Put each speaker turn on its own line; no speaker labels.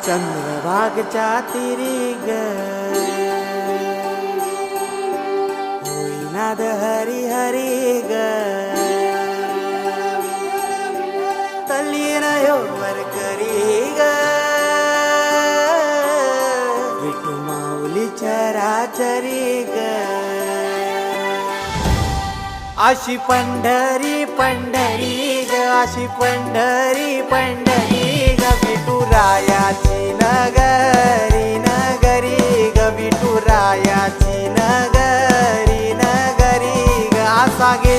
चंद्रभागच्या तिरी ग होईनाद हरी हरी ग तल्लीन वर करी ग विठू माऊली चराचरी ग अशी पंढरी पंढरी ग अशी पंढरी पंढरी ग विठुरायाची नगरी नगरी ग विठुरायाची नगरी नगरी ग असा गे